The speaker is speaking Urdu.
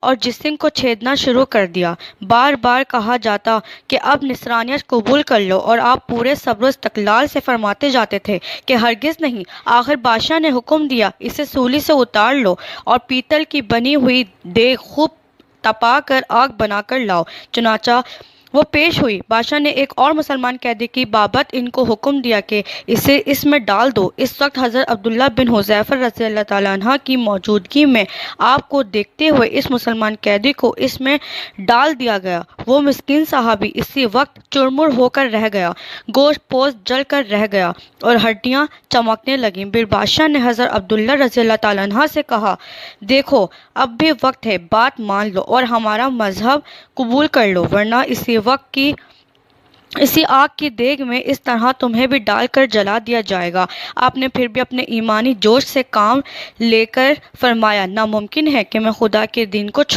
اور جسم کو چھیدنا شروع کر دیا۔ بار بار کہا جاتا کہ اب نصرانیت قبول کر لو، اور آپ پورے صبر و استقلال سے فرماتے جاتے تھے کہ ہرگز نہیں۔ آخر بادشاہ نے حکم دیا، اسے سولی سے اتار لو اور پیتل کی بنی ہوئی دیگ خوب تپا کر آگ بنا کر لاؤ۔ چنانچہ وہ پیش ہوئی۔ بادشاہ نے ایک اور مسلمان قیدی کی بابت ان کو حکم دیا کہ اسے اس میں ڈال دو۔ اس وقت حضرت عبداللہ بن حذیفہ رضی اللہ تعالیٰ عنہ کی موجودگی میں آپ کو دیکھتے ہوئے اس مسلمان قیدی کو اس میں ڈال دیا گیا۔ وہ مسکین صحابی اسی وقت چرمر ہو کر رہ گیا، گوشت پوست جل کر رہ گیا اور ہڈیاں چمکنے لگیں۔ پھر بادشاہ نے حضرت عبداللہ رضی اللہ تعالیٰ عنہ سے کہا، دیکھو اب بھی وقت ہے، بات مان لو اور ہمارا مذہب قبول کر لو، ورنہ اسی آگ کی دیگ میں اس طرح تمہیں بھی ڈال کر جلا دیا جائے گا۔ آپ نے پھر بھی اپنے ایمانی جوش سے کام لے کر فرمایا، ناممکن ہے کہ میں خدا کے دین کو